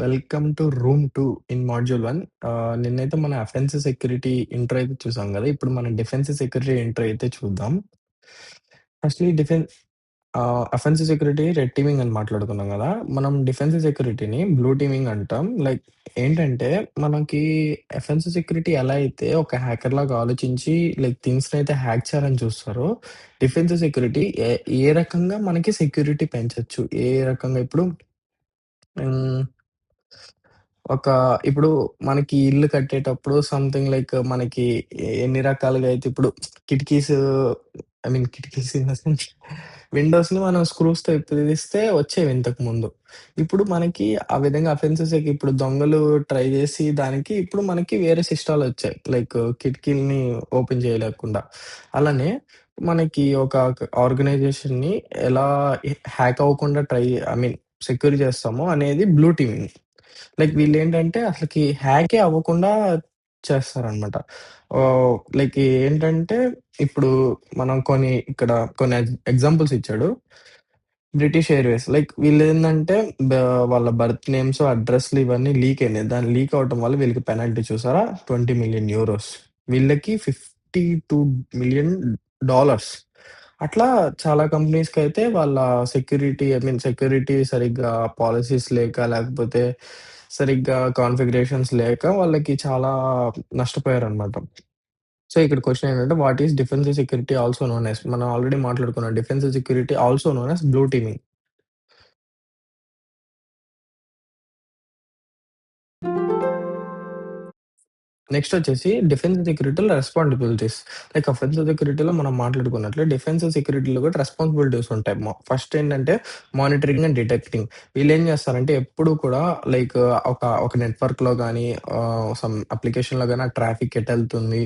Welcome to room 2 in module 1. నిన్నైతే మన offensive security intro అయితే చూసాం గదా! ఇప్పుడు మనం డిఫెన్సివ్ సెక్యూరిటీ ఇంట్రో అయితే చూద్దాం. Firstly offensive security red teaming అని మాట్లాడుకున్నాం గదా! మనం డిఫెన్సివ్ సెక్యూరిటీని బ్లూ టీమింగ్ అంటాం. లైక్ ఏంటంటే, మనకి అఫెన్సివ్ సెక్యూరిటీ ఎలా అయితే ఒక హ్యాకర్‌లాగా ఆలోచించి థింగ్స్‌నైతే హ్యాక్ చేయాలని చూస్తారో, డిఫెన్సివ్ సెక్యూరిటీ ఏ రకంగా మనకి సెక్యూరిటీ పెంచొచ్చు. ఏ రకంగా ఇప్పుడు హ్మ్. ఒక ఇప్పుడు మనకి ఇల్లు కట్టేటప్పుడు సంథింగ్ మనకి ఎన్ని రకాలుగా అయితే ఇప్పుడు కిటికీస్ కిటికీస్ ఇన్ ద సెన్స్ విండోస్‌ని మనం స్క్రూస్‌తో విప్పదీస్తే వచ్చేవి ఇంతకుముందు. ఇప్పుడు మనకి ఆ విధంగా అఫెన్సెస్‌కి ఇప్పుడు దొంగలు ట్రై చేసి దానికి ఇప్పుడు మనకి వేరే సిస్టాలొచ్చాయి. కిటికీలని ఓపెన్ చేయలేకుండా. అలానే మనకి ఒక ఆర్గనైజేషన్‌ని ఎలా హ్యాక్ అవ్వకుండా సెక్యూర్ చేస్తామో అనేది బ్లూ టీమింగ్. వీళ్ళేంటంటే అసలకి హ్యాకే అవ్వకుండా చేస్తారనమాట. ఏంటంటే ఇప్పుడు మనం ఇక్కడ కొన్ని ఎగ్జాంపుల్స్ ఇచ్చాడు. బ్రిటిష్ ఎయిర్‌వేస్ వీళ్ళేందంటే బ వాళ్ళ బర్త్ నేమ్స్, అడ్రెస్‌లు ఇవన్నీ లీక్ అయినాయి. దాన్ని లీక్ అవ్వటం వల్ల వీళ్ళకి పెనాల్టీ చూసారా €20,000,000 వీళ్ళకి $52,000,000 అట్లా చాలా కంపెనీస్‌కైతే వాళ్ళ సెక్యూరిటీ సరిగ్గా పాలిసీస్ లేక, లేకపోతే సరిగ్గా కాన్ఫిగరేషన్స్ లేక వాళ్ళకి చాలా నష్టపోయారనమాట. సో, ఇక్కడ క్వెషన్ ఏంటంటే what is defensive security also known as మనం ఆల్రెడీ మాట్లాడుకున్నాం. Defensive security also known as blue teaming. నెక్స్టొచ్చేసి డిఫెన్స్ సెక్యూరిటీలో రెస్పాన్సిబిలిటీస్. అఫెన్సివ్ సెక్యూరిటీలో మనం మాట్లాడుకున్నట్లే డిఫెన్సివ్ సెక్యూరిటీలో కూడా రెస్పాన్సిబిలిటీస్ ఉంటాయి. ఫస్ట్ ఏంటంటే మానిటరింగ్ అండ్ డిటెక్టింగ్. వీళ్ళేం చేస్తారంటే ఎప్పుడు కూడా లైక్ ఒక నెట్వర్క్‌లో గానీ సమ్ అప్లికేషన్‌లో గానీ ఆ ట్రాఫిక్ ఎటెళ్తుంది,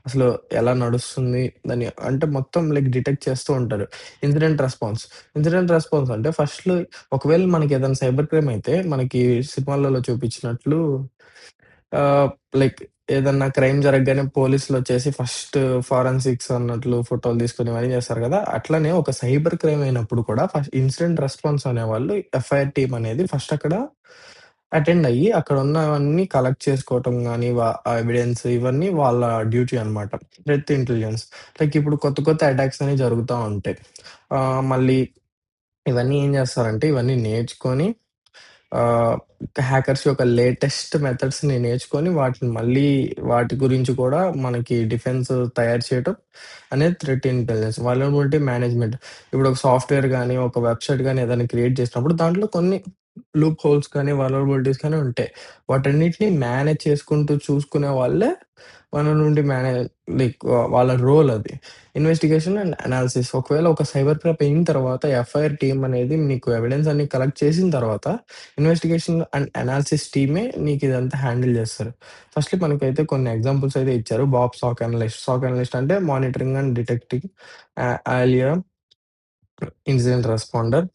అసలు ఎలా నడుస్తుంది, దాన్ని అంటే మొత్తం డిటెక్ట్ చేస్తూ ఉంటారు. Incident response. ఇన్సిడెంట్ రెస్పాన్స్ అంటే ఫస్ట్‌లో ఒకవేళ మనకేదైనా సైబర్ క్రైమ్ అయితే మనకి సినిమాలలో చూపించినట్లు ఆహ్, లైక్ ఏదన్నా క్రైమ్ జరగగానే పోలీసులొచ్చేసి ఫస్ట్ ఫారెన్సిక్స్ అన్నట్లు ఫోటోలు తీసుకొని ఇవన్నీ చేస్తారు గదా! అట్లనే ఒక సైబర్ క్రైమ్ అయినప్పుడు కూడా ఫస్ట్ ఇన్సిడెంట్ రెస్పాన్స్ అనేవాళ్ళు ఎఫ్ఐఆర్ టీమ్ అనేది ఫస్ట్ అక్కడ అటెండ్ అయ్యి అక్కడున్నవన్నీ కలెక్ట్ చేసుకోవటం గానీ, ఆ ఎవిడెన్స్ ఇవన్నీ వాళ్ళ డ్యూటీ అనమాట. Threat intelligence. ఇప్పుడు కొత్త కొత్త అటాక్స్ అనేవి జరుగుతా ఉంటాయి. మళ్ళీ ఇవన్నీ ఏం చేస్తారంటే ఇవన్నీ నేర్చుకొని ఆహ్, హ్యాకర్స్ యొక్క లేటెస్ట్ మెథడ్స్‌ని నేర్చుకొని వాటిని మళ్ళీ వాటి గురించి కూడా మనకి డిఫెన్స్ తయారు చేయటం అనేది థ్రెట్ ఇంటెలిజెన్స్. Vulnerability management. ఇప్పుడు ఒక సాఫ్ట్‌వేర్ గాని, ఒక వెబ్‌సైట్ గాని ఏదైనా క్రియేట్ చేసినప్పుడు దాంట్లో కొన్ని లూప్ హోల్స్ కానీ, వల్నరబిలిటీస్ కానీ ఉంటాయి. వాటన్నిటిని మేనేజ్ చేసుకుంటూ చూసుకునే వాళ్ళే మన నుండి వాళ్ళ రోల్ అది. Investigation and analysis. ఒకవేళ ఒక సైబర్ క్రైమ్ అయిన తర్వాత ఎఫ్ఐఆర్ టీమ్ అనేది నీకు ఎవిడెన్స్ అన్ని కలెక్ట్ చేసిన తర్వాత ఇన్వెస్టిగేషన్ అండ్ అనాలిసిస్ టీమే నీకిదంతా హ్యాండిల్ జేస్తారు. ఫస్ట్‌లీ మనకైతే కొన్ని ఎగ్జాంపుల్స్ అయితే ఇచ్చారు. Bob SOC analyst. SOC analyst అంటే monitoring and detecting, Alia incident responder,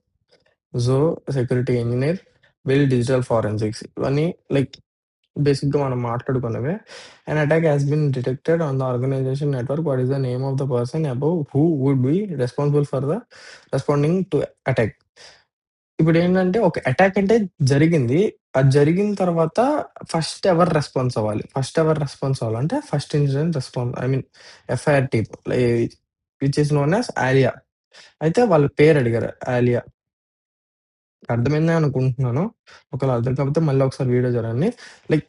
Joe security engineer, Will digital forensics ఇవన్నీ లైక్ బేసిక్‌గా మనం మాట్లాడుకున్నవే. An attack has been detected on the organization network. What is the name of the person above who would be responsible for the responding to attack. ఇప్పుడేంటంటే ఒక attack అంటే జరిగింది. అది జరిగిన తర్వాత ఫస్ట్ ఎవరు రెస్పాన్స్ అవ్వాలి? అంటే first incident response FIR team which is known as ఆలియా. అయితే వాళ్ళ పేరు అడిగారు ఆలియా. అర్థమైందే అనుకుంటున్నాను. ఒకవేళ అర్థం కాకపోతే మళ్ళీ ఒకసారి వీడియో చూడండి. లైక్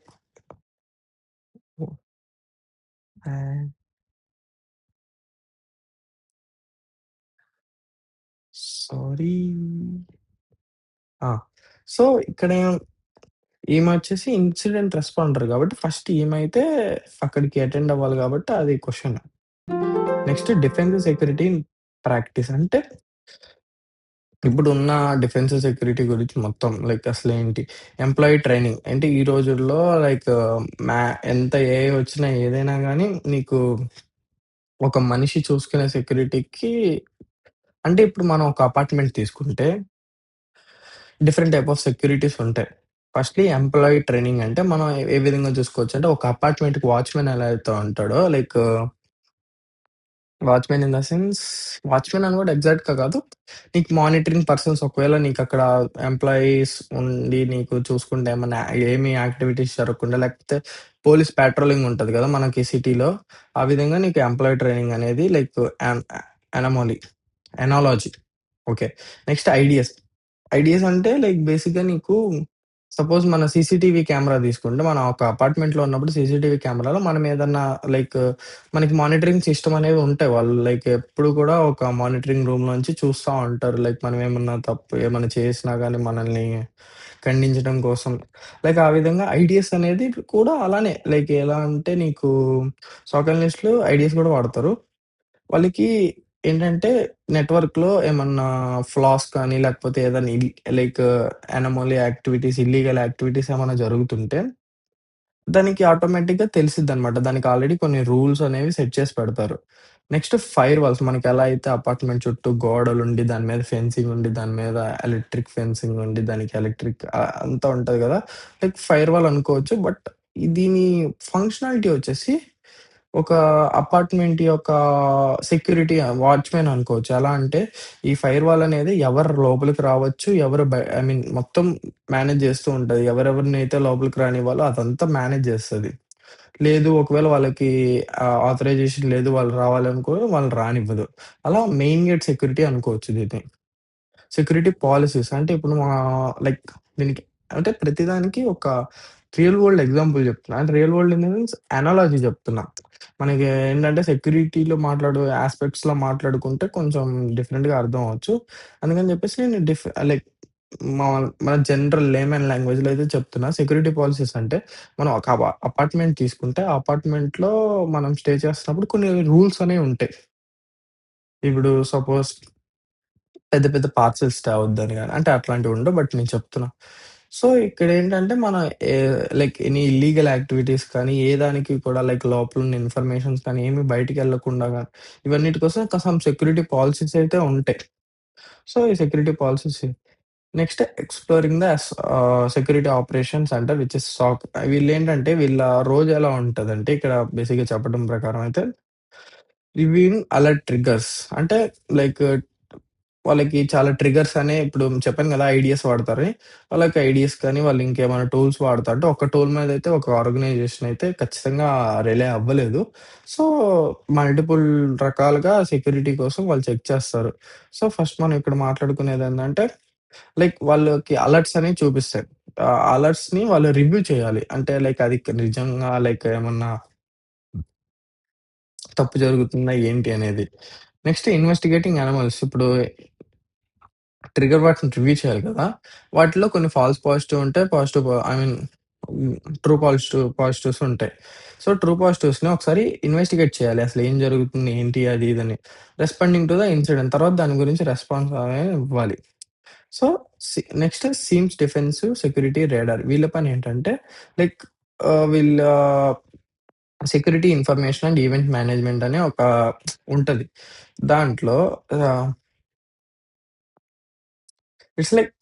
ఆహ్, సారీ. ఆ! సో, ఇక్కడ ఈమె వచ్చేసి ఇన్సిడెంట్ రెస్పాండర్ కాబట్టి ఫస్ట్ ఈమైతే అక్కడికి అటెండ్ అవ్వాలి కాబట్టి అది question. Next defence security practice అంటే ఇప్పుడున్న డిఫెన్స్ సెక్యూరిటీ గురించి మొత్తం అసలేంటి? ఎంప్లాయీ ట్రైనింగ్ అంటే ఈ రోజుల్లో మ్యా ఎంత ఏఐ వచ్చినా ఏదైనా గానీ నీకు ఒక మనిషి చూసుకునే సెక్యూరిటీకి అంటే ఇప్పుడు మనం ఒక అపార్ట్‌మెంట్ తీసుకుంటే డిఫరెంట్ టైప్ ఆఫ్ సెక్యూరిటీస్ ఉంటాయి. ఫస్ట్‌లీ ఎంప్లాయీ ట్రైనింగ్ అంటే మనం ఏ విధంగా చూసుకోవచ్చంటే ఒక అపార్ట్‌మెంట్‌కి వాచ్‌మెన్ ఎలా అయితే ఉంటాడో watchman in the sense watchman అని కూడా ఎగ్జాక్ట్‌గా కాదు. నీకు మానిటరింగ్ పర్సన్స్ ఒకవేళ నీకక్కడ ఎంప్లాయీస్ ఉండి నీకు చూసుకుంటే ఏమన్నా ఏమి యాక్టివిటీస్ జరగకుండా లేకపోతే పోలీస్ పాట్రోలింగ్ ఉంటది కదా! మనకి సిటీలో. ఆ విధంగా నీకు ఎంప్లాయీ ట్రైనింగ్ అనేది like an anomaly analogy. Okay. Next IDS. IDS అంటే లైక్ బేసిక్‌గా నీకు సపోజ్ మన సీసీటీవీ కెమెరా తీసుకుంటే, మనం ఒక అపార్ట్మెంట్‌లో ఉన్నప్పుడు సీసీటీవీ కెమెరాలో మనం ఏదన్నా లైక్ మనకి మానిటరింగ్ సిస్టమ్ అనేవి ఉంటాయి. వాళ్ళు లైక్ ఎప్పుడు కూడా ఒక మానిటరింగ్ రూమ్‌లోంచి చూస్తా ఉంటారు. లైక్ మనం ఏమన్నా తప్పు ఏమన్నా చేసినా గాని మనల్ని ఖండించడం కోసం. లైక్ ఆ విధంగా ఐడీఎస్ అనేది కూడా అలానే. లైక్ ఎలా అంటే నీకు సోకాలజిస్ట్‌లు ఐడీఎస్ కూడా వాడతారు. వాళ్ళకి ఏంటంటే నెట్‌వర్క్‌లో ఏమన్నా ఫ్లాస్ కానీ, లేకపోతే ఏదైనా like anomaly activities, illegal activities ఏమన్నా జరుగుతుంటే, దానికి ఆటోమేటిక్‌గా తెలిసిద్దనమాట. దానికి ఆల్రెడీ కొన్ని రూల్స్ అనేవి సెట్ చేసి పెడతారు. నెక్స్ట్ ఫైర్ వాల్స్ మనకెలా అయితే అపార్ట్‌మెంట్ చుట్టూ గోడలుండి, దాని మీద ఫెన్సింగ్ ఉండి, దాని మీద ఎలక్ట్రిక్ ఫెన్సింగ్ ఉండి, దానికి ఎలక్ట్రిక్ అంతా ఉంటది గదా! లైక్ ఫైర్ వాల్ అనుకోవచ్చు. బట్ దీని ఫంక్షనాలిటీ వచ్చేసి ఒక అపార్ట్‌మెంట్ యొక్క సెక్యూరిటీ వాచ్‌మెన్ అనుకోవచ్చు. ఎలా అంటే ఈ ఫైర్ వాల్ అనేది ఎవరు లోపలికి రావచ్చు, ఎవరు ఐ మీన్ మొత్తం మేనేజ్ చేస్తూ ఉంటది. ఎవరెవరినైతే లోపలికి రానివ్వాలో అదంతా మేనేజ్ చేస్తది. లేదు ఒకవేళ వాళ్ళకి ఆథరైజేషన్ లేదు, వాళ్ళు రావాలనుకో వాళ్ళని రానివ్వదు. అలా మెయిన్ గేట్ సెక్యూరిటీ అనుకోవచ్చు దీన్ని. సెక్యూరిటీ పాలిసీస్ అంటే ఇప్పుడు లైక్ దీనికి అంటే ప్రతిదానికి ఒక రియల్ వరల్డ్ ఎగ్జాంపుల్ చెప్తున్నా. అంటే real world in the sense analogy చెప్తున్నా. మనకి ఏంటంటే సెక్యూరిటీలో యాస్పెక్ట్స్‌లో మాట్లాడుకుంటే కొంచెం డిఫరెంట్‌గా అర్థం అవ్వచ్చు. అందుకని చెప్పేసి నేను లైక్ మా మన జనరల్ లేమన్ లాంగ్వేజ్‌లో అయితే చెప్తున్నా. సెక్యూరిటీ పాలిసీస్ అంటే మనం ఒక అపార్ట్‌మెంట్ తీసుకుంటే, ఆ అపార్ట్‌మెంట్‌లో మనం స్టే చేస్తున్నప్పుడు కొన్ని రూల్స్ అనేవి ఉంటాయి. ఇప్పుడు సపోజ్ పెద్ద పెద్ద పార్సెల్స్ తేవద్దని గాని, అంటే అట్లాంటివుండవు. బట్ నేను చెప్తున్నా. సో, ఇక్కడేంటంటే మన ఏ లైక్ ఎనీ ఇల్లీగల్ యాక్టివిటీస్ కానీ, ఏ దానికి కూడా లైక్ లోపలున్న ఇన్ఫర్మేషన్స్ కానీ ఏమి బయటికెళ్ళకుండా గాని, ఇవన్నిటి కోసం సమ్ సెక్యూరిటీ పాలిసీస్ అయితే ఉంటాయి. సో, ఈ security policies next exploring the security operation centre which is SOC. వీళ్ళేంటంటే వీళ్ళ రోజు ఎలా ఉంటదంటే ఇక్కడ బేసిక్‌గా చెప్పడం ప్రకారం అయితే రివ్యూయింగ్ అలర్ట్ ట్రిగ్గర్స్ అంటే లైక్ వాళ్ళకి చాలా ట్రిగ్గర్స్ అనే ఇప్పుడు చెప్పాను కదా! ఐడీఎస్ వాడతారని. వాళ్ళకి ఐడీఎస్ కానీ వాళ్ళు ఇంకేమైనా టూల్స్ వాడతారు. అంటే ఒక టూల్ మీదయితే ఒక ఆర్గనైజేషన్ అయితే ఖచ్చితంగా రిలే అవ్వలేదు. సో, మల్టిపుల్ రకాలుగా సెక్యూరిటీ కోసం వాళ్ళు చెక్ చేస్తారు. సో, ఫస్ట్ మనం ఇక్కడ మాట్లాడుకునేదేందంటే లైక్ వాళ్ళకి అలర్ట్స్ అనేవి చూపిస్తాయి. ఆ అలర్ట్స్‌ని వాళ్ళు రివ్యూ చేయాలి. అంటే లైక్ అది నిజంగా లైక్ ఏమన్నా తప్పు జరుగుతుందా ఏంటి అనేది. నెక్స్ట్ ఇన్వెస్టిగేటింగ్ యానిమల్స్ ఇప్పుడు ట్రిగ్గర్ వర్డ్స్‌ని రివ్యూ చేయాలి కదా! వాటిలో కొన్ని ఫాల్స్ పాజిటివ్ ఉంటాయి. ఐ మీన్ ట్రూ పాజిటివ్స్ ఉంటాయి. సో, ట్రూ పాజిటివ్స్‌ని ఒకసారి ఇన్వెస్టిగేట్ చేయాలి. అసలు ఏం జరుగుతుంది? ఏంటి? అది ఇదని. రెస్పాండింగ్ టు ద ఇన్సిడెంట్ తర్వాత దాని గురించి రెస్పాన్స్ అనేది ఇవ్వాలి. So, next seems defensive security radar. వీళ్ళ పనేంటంటే లైక్ వీళ్ళ security information and event management అనే ఒక ఉంటది. దాంట్లో ఆహ్ ఇట్స్ లైక్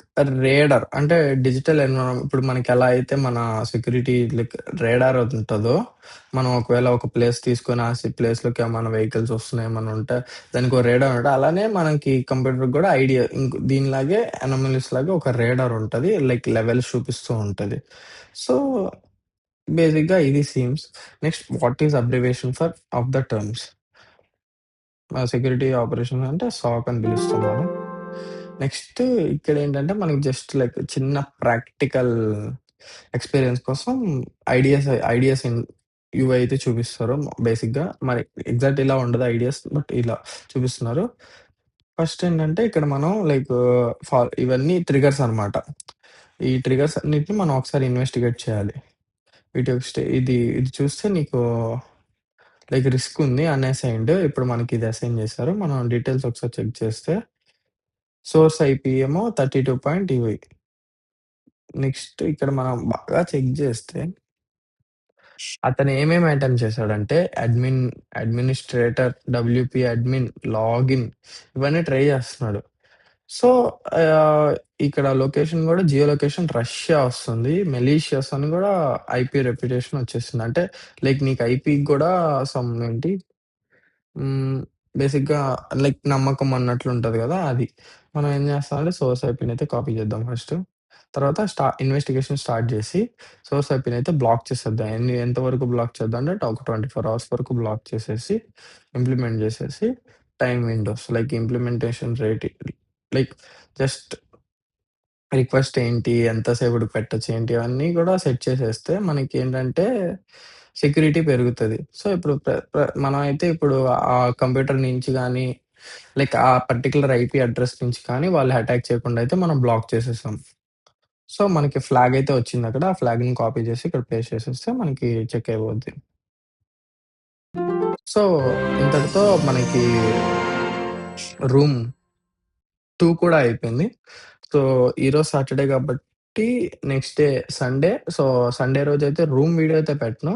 రేడార్. అంటే డిజిటల్ ఇప్పుడు మనకెలా అయితే మన సెక్యూరిటీ లైక్ రేడార్ ఉంటదో, మనం ఒకవేళ ఒక ప్లేస్ తీసుకొని ప్లేస్‌లోకి ఏమన్నా వెహికల్స్ వస్తున్నాయి ఏమన్నా ఉంటే, దానికో రేడార్ ఉంటది. అలానే మనకి కంప్యూటర్‌కి గూడా ఐడియా దీనిలాగే అనామలీస్ లాగా ఒక రేడార్ ఉంటది. లైక్ లెవెల్స్ చూపిస్తూ ఉంటది. సో, బేసిక్‌గా ఇది seems. Next what is abbreviation for of the terms? Security operations అంటే సాక్ అని పిలుస్తాం మనం. నెక్స్ట్ ఇక్కడేంటంటే మనకి జస్ట్ లైక్ చిన్న ప్రాక్టికల్ ఎక్స్‌పీరియన్స్ కోసం ఐడియాస్ యూఐ అయితే చూపిస్తారు బేసిక్‌గా. మరి ఎగ్జాక్ట్ ఇలా ఉండదు ఐడియాస్. బట్ ఇలా చూపిస్తున్నారు. ఫస్ట్ ఏంటంటే ఇక్కడ మనం లైక్ ఇవన్నీ ట్రిగ్గర్స్ అనమాట. ఈ ట్రిగ్గర్స్ అన్నిటిని మనం ఒకసారి ఇన్వెస్టిగేట్ చేయాలి. వీటి యొక్క ఇది చూస్తే నీకు లైక్ రిస్క్ ఉంది అన్‌అసైన్డ్. ఇప్పుడు మనకి ఇది అసైన్ చేశారు. మనం డీటెయిల్స్ ఒకసారి చెక్ చేస్తే సోర్స్ ఐపీ ఏమో 32.20. నెక్స్ట్ ఇక్కడ మనం బాగా చెక్ జేస్తే, అతను ఏమేమి అటెంప్ట్ చేశాడంటే, అడ్మినిస్ట్రేటర్, డబ్ల్యూపీ అడ్మిన్, లాగిన్ ఇవన్నీ ట్రై జేస్తున్నాడు. సో, ఆహ్, ఇక్కడ లొకేషన్ గూడా జియో లొకేషన్ రష్యా వస్తుంది. మెలీషియస్ అని గూడా ఐపీ రెప్యుటేషన్ వచ్చేసింది. అంటే లైక్ నీకు ఐపీకి గూడా సమ్ ఏంటి హ్మ్. బేసిక్‌గా లైక్ నమ్మకం అన్నట్లుంటది గదా! అది. మనం ఏం చేస్తామంటే సోర్స్ ఐపీనైతే కాపీ చేద్దాం ఫస్టు. తర్వాత ఇన్వెస్టిగేషన్ స్టార్ట్ జేసి సోర్స్ ఐపీనైతే బ్లాక్ చేసేద్దాం. ఎంత వరకు బ్లాక్ చేద్దాం అంటే ఒక 24 అవర్స్ వరకు బ్లాక్ చేసేసి, ఇంప్లిమెంట్ జేసేసి time Windows like implementation rate like just request ఏంటి? ఎంతసేపటికి పెట్టొచ్చు ఏంటి? అవన్నీ గూడా సెట్ చేసేస్తే మనకేంటంటే సెక్యూరిటీ పెరుగుతది. సో, ఇప్పుడు ప్ర ప్ర మనమైతే ఇప్పుడు ఆ కంప్యూటర్ నుంచి గానీ, లైక్ ఆ పర్టిక్యులర్ ఐపీ అడ్రెస్ నుంచి కానీ వాళ్ళు అటాక్ చేయకుండా అయితే మనం బ్లాక్ చేసేసాం. సో, మనకి ఫ్లాగ్ అయితే వచ్చిందక్కడ. ఆ ఫ్లాగ్‌ని కాపీ చేసి ఇక్కడ పేస్ట్ చేసేస్తే మనకి చెక్ అయిపోద్ది. సో, ఇంతటితో మనకి రూమ్ 2 కూడా అయిపోయింది. సో, ఈరోజు సాటర్‌డే కాబట్టి next day Sunday. So, Sunday రోజైతే రూమ్ వీడియో అయితే పెట్టను.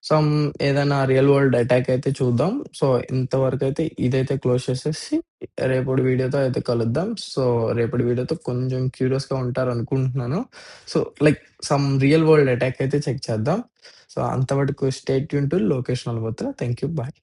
సమ్ ఏదైనా రియల్ వరల్డ్ అటాక్ అయితే చూద్దాం. సో, ఇంతవరకైతే ఇదైతే క్లోజ్ చేసేసి రేపటి వీడియోతో అయితే కలుద్దాం. సో, రేపటి వీడియోతో కొంచెం క్యూరియస్‌గా ఉంటారనుకుంటున్నాను. So, like some real world attack అయితే చెక్ చేద్దాం. సో, అంతవరకు stay tune to Lokesh Nalabothra. Thank you. Bye.